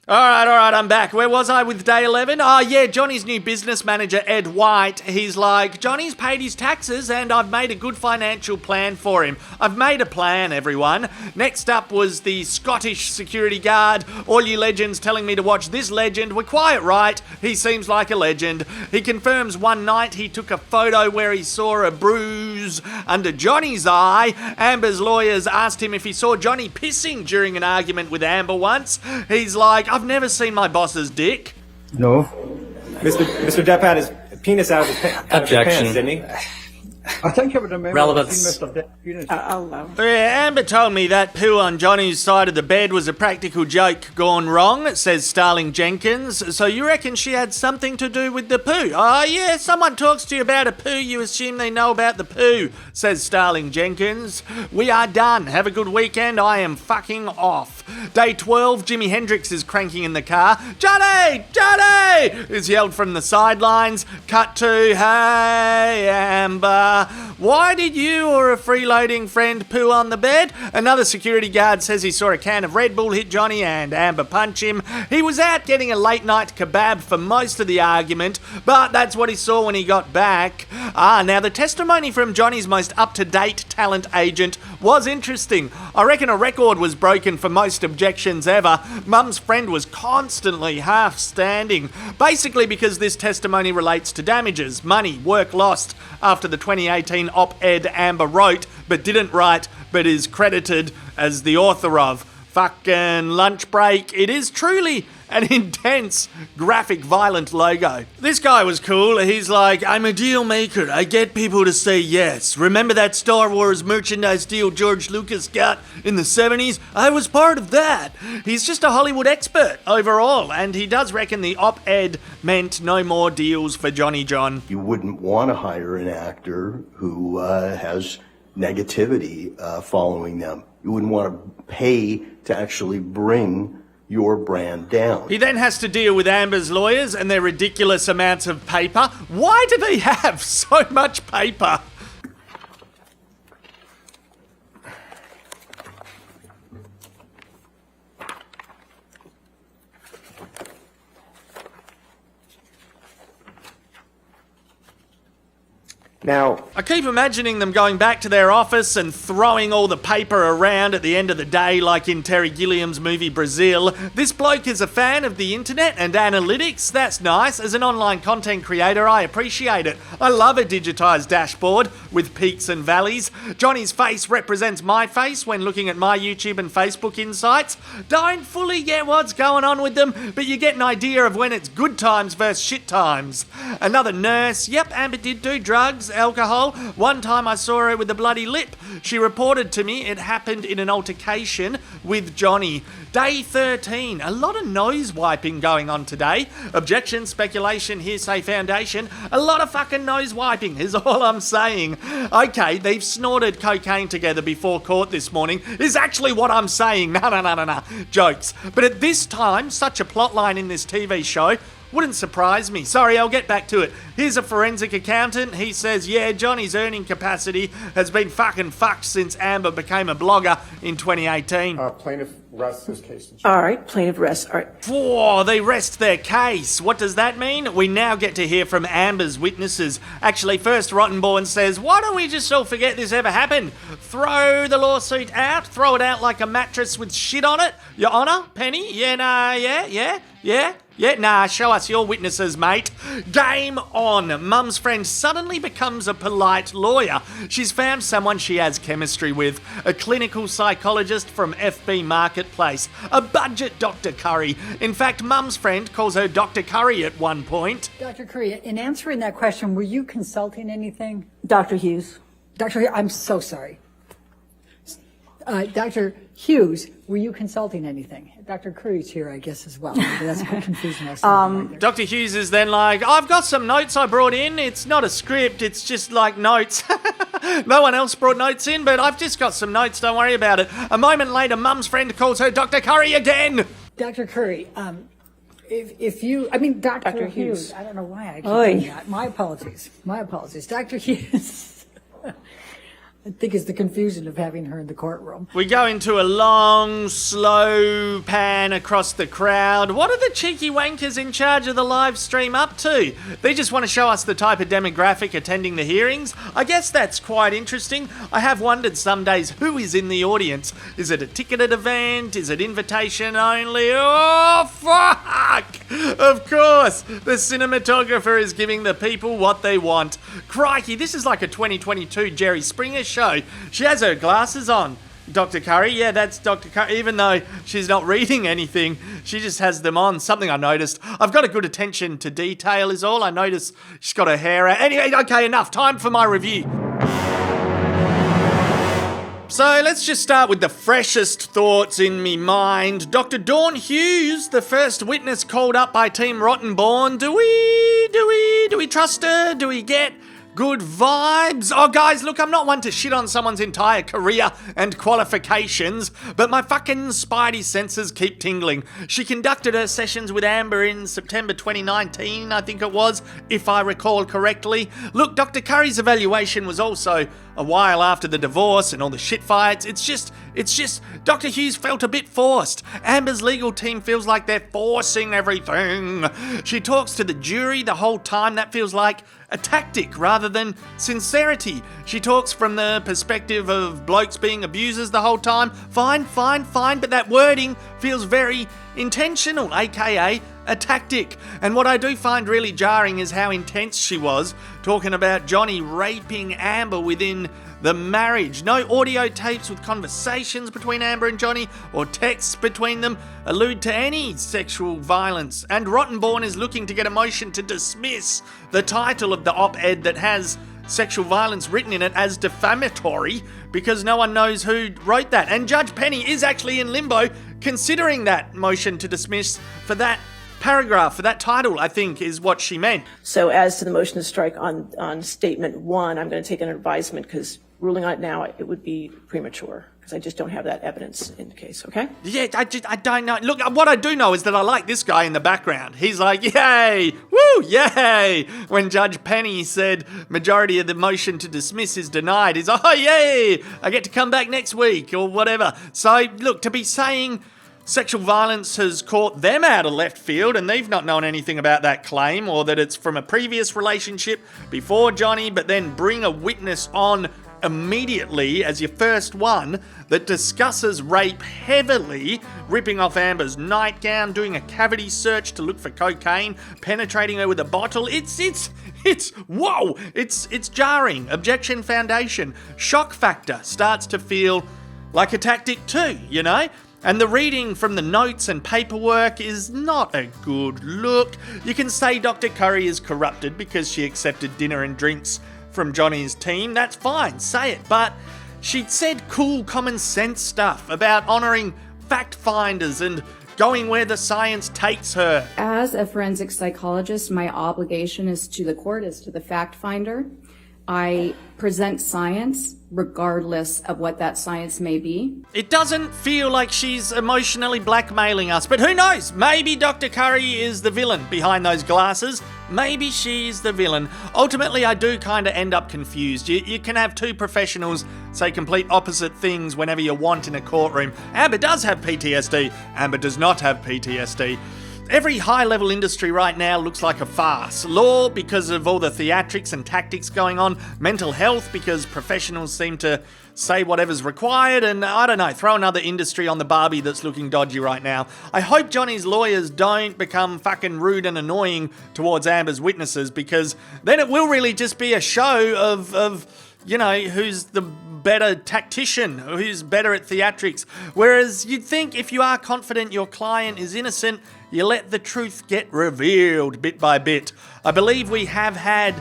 All right, I'm back. Where was I with day 11? Oh, yeah, Johnny's new business manager, Ed White, he's like, Johnny's paid his taxes and I've made a good financial plan for him. I've made a plan, everyone. Next up was the Scottish security guard. All you legends telling me to watch this legend. We're quite right. He seems like a legend. He confirms one night he took a photo where he saw a bruise under Johnny's eye. Amber's lawyers asked him if he saw Johnny pissing during an argument with Amber once. He's like, I've never seen my boss's dick. No. Mr. Depp had his penis out of his pants, didn't he? I think I would remember Relevance. Mr. Depp's penis. Yeah, Amber told me that poo on Johnny's side of the bed was a practical joke gone wrong, says Starling Jenkins. So you reckon she had something to do with the poo? Oh yeah, someone talks to you about a poo, you assume they know about the poo, says Starling Jenkins. We are done. Have a good weekend. I am fucking off. Day 12, Jimi Hendrix is cranking in the car. Johnny! Johnny! Is yelled from the sidelines. Cut to, hey, Amber. Why did you or a freeloading friend poo on the bed? Another security guard says he saw a can of Red Bull hit Johnny and Amber punch him. He was out getting a late night kebab for most of the argument, but that's what he saw when he got back. Now the testimony from Johnny's most up-to-date talent agent was interesting. I reckon a record was broken for most objections ever. Mum's friend was constantly half standing, basically because this testimony relates to damages, money, work lost after the 2018 op-ed Amber wrote, but didn't write, but is credited as the author of. Fucking lunch break. It is truly an intense, graphic, violent logo. This guy was cool. He's like, I'm a deal maker. I get people to say yes. Remember that Star Wars merchandise deal George Lucas got in the 70s? I was part of that. He's just a Hollywood expert overall, and he does reckon the op-ed meant no more deals for Johnny John. You wouldn't want to hire an actor who has negativity following them. You wouldn't want to pay to actually bring your brand down. He then has to deal with Amber's lawyers and their ridiculous amounts of paper. Why do they have so much paper? Now, I keep imagining them going back to their office and throwing all the paper around at the end of the day like in Terry Gilliam's movie Brazil. This bloke is a fan of the internet and analytics. That's nice. As an online content creator, I appreciate it. I love a digitised dashboard with peaks and valleys. Johnny's face represents my face when looking at my YouTube and Facebook insights. Don't fully get what's going on with them, but you get an idea of when it's good times versus shit times. Another nurse. Yep, Amber did do drugs, alcohol. One time I saw her with a bloody lip. She reported to me it happened in an altercation with Johnny. Day 13. A lot of nose wiping going on today. Objection, speculation, hearsay, foundation. A lot of fucking nose wiping is all I'm saying. Okay, they've snorted cocaine together before court this morning is actually what I'm saying. No. Jokes. But at this time, such a plotline in this TV show wouldn't surprise me. Sorry, I'll get back to it. Here's a forensic accountant. He says, yeah, Johnny's earning capacity has been fucking fucked since Amber became a blogger in 2018. plaintiff rests his case. All right, plaintiff rests. All right. Oh, they rest their case. What does that mean? We now get to hear from Amber's witnesses. Actually, first Rottenborn says, why don't we just all forget this ever happened? Throw the lawsuit out, throw it out like a mattress with shit on it. Your Honour, Penny? Yeah, nah, yeah, nah, show us your witnesses, mate. Game on. Mum's friend suddenly becomes a polite lawyer. She's found someone she has chemistry with. A clinical psychologist from FB Marketplace. A budget Dr. Curry. In fact, Mum's friend calls her Dr. Curry at one point. Dr. Curry, in answering that question, were you consulting anything? Dr. Hughes. Dr. Hughes, I'm so sorry. Dr. Hughes, were you consulting anything? Dr. Curry's here, I guess, as well. That's quite confusing. Dr. Hughes is then like, I've got some notes I brought in. It's not a script, it's just like notes. No one else brought notes in, but I've just got some notes, don't worry about it. A moment later, Mum's friend calls her Dr. Curry again. Dr. Curry, Dr. Hughes. I don't know why I keep doing that. My apologies. Dr. Hughes. I think it's the confusion of having her in the courtroom. We go into a long, slow pan across the crowd. What are the cheeky wankers in charge of the live stream up to? They just want to show us the type of demographic attending the hearings? I guess that's quite interesting. I have wondered some days who is in the audience. Is it a ticketed event? Is it invitation only? Oh, fuck! Of course, the cinematographer is giving the people what they want. Crikey, this is like a 2022 Jerry Springer show. She has her glasses on, Dr. Curry. Yeah, that's Dr. Curry. Even though she's not reading anything, she just has them on. Something I noticed. I've got a good attention to detail is all. I noticed she's got her hair out. Anyway, okay, enough. Time for my review. So let's just start with the freshest thoughts in me mind. Dr. Dawn Hughes, the first witness called up by Team Rottenborn. Do we trust her? Do we get good vibes? Oh, guys, look, I'm not one to shit on someone's entire career and qualifications, but my fucking spidey senses keep tingling. She conducted her sessions with Amber in September 2019, I think it was, if I recall correctly. Look, Dr. Curry's evaluation was also a while after the divorce and all the shit fights. It's just, Dr. Hughes felt a bit forced. Amber's legal team feels like they're forcing everything. She talks to the jury the whole time. That feels like a tactic rather than sincerity. She talks from the perspective of blokes being abusers the whole time. Fine, but that wording feels very intentional, aka a tactic. And what I do find really jarring is how intense she was, talking about Johnny raping Amber within the marriage. No audio tapes with conversations between Amber and Johnny or texts between them allude to any sexual violence. And Rottenborn is looking to get a motion to dismiss the title of the op-ed that has sexual violence written in it as defamatory because no one knows who wrote that. And Judge Penny is actually in limbo considering that motion to dismiss for that paragraph, for that title, I think is what she meant. So as to the motion to strike on statement 1, I'm going to take an advisement because ruling on it now, it would be premature because I just don't have that evidence in the case, okay? Yeah, I don't know. Look, what I do know is that I like this guy in the background. He's like, yay, woo, yay. When Judge Penny said majority of the motion to dismiss is denied, he's like, oh, yay, I get to come back next week or whatever. So, look, to be saying sexual violence has caught them out of left field and they've not known anything about that claim or that it's from a previous relationship before Johnny, but then bring a witness on immediately as your first one that discusses rape heavily, ripping off Amber's nightgown, doing a cavity search to look for cocaine, penetrating her with a bottle. It's whoa, it's jarring. Objection foundation. Shock factor starts to feel like a tactic too, you know? And the reading from the notes and paperwork is not a good look. You can say Dr. Curry is corrupted because she accepted dinner and drinks from Johnny's team. That's fine, say it. But she'd said cool common sense stuff about honouring fact finders and going where the science takes her. As a forensic psychologist, my obligation is to the court, is to the fact finder. I present science regardless of what that science may be. It doesn't feel like she's emotionally blackmailing us, but who knows? Maybe Dr. Curry is the villain behind those glasses. Maybe she's the villain. Ultimately, I do kind of end up confused. You can have two professionals say complete opposite things whenever you want in a courtroom. Amber does have PTSD. Amber does not have PTSD. Every high-level industry right now looks like a farce. Law, because of all the theatrics and tactics going on. Mental health, because professionals seem to say whatever's required. And I don't know, throw another industry on the Barbie that's looking dodgy right now. I hope Johnny's lawyers don't become fucking rude and annoying towards Amber's witnesses, because then it will really just be a show of you know, who's the better tactician, who's better at theatrics. Whereas you'd think if you are confident your client is innocent, you let the truth get revealed bit by bit. I believe we have had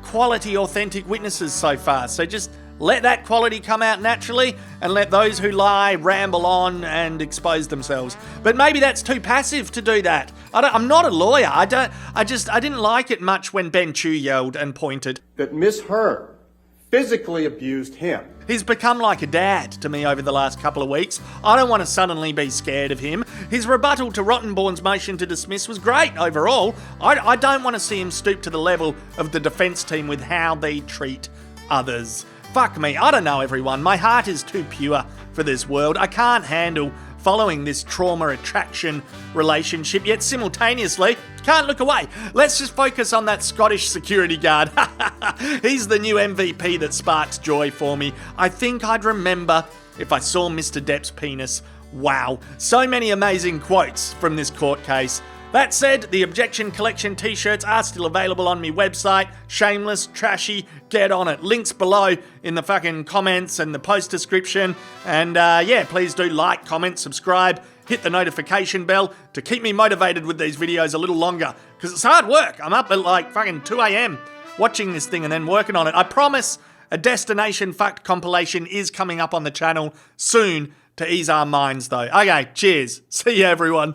quality, authentic witnesses so far, so just let that quality come out naturally and let those who lie ramble on and expose themselves. But maybe that's too passive to do that. I'm not a lawyer. I didn't like it much when Ben Chu yelled and pointed. That Miss Hearn physically abused him. He's become like a dad to me over the last couple of weeks. I don't want to suddenly be scared of him. His rebuttal to Rottenborn's motion to dismiss was great overall. I don't want to see him stoop to the level of the defence team with how they treat others. Fuck me, I don't know everyone, my heart is too pure for this world. I can't handle following this trauma attraction relationship, yet simultaneously can't look away. Let's just focus on that Scottish security guard. He's the new MVP that sparks joy for me. I think I'd remember if I saw Mr. Depp's penis. Wow, so many amazing quotes from this court case. That said, the Objection Collection t-shirts are still available on my website. Shameless, trashy, get on it. Links below in the fucking comments and the post description. And yeah, please do like, comment, subscribe, hit the notification bell to keep me motivated with these videos a little longer. Because it's hard work. I'm up at like fucking 2 a.m. watching this thing and then working on it. I promise a Destination Fucked compilation is coming up on the channel soon to ease our minds though. Okay, cheers. See you everyone.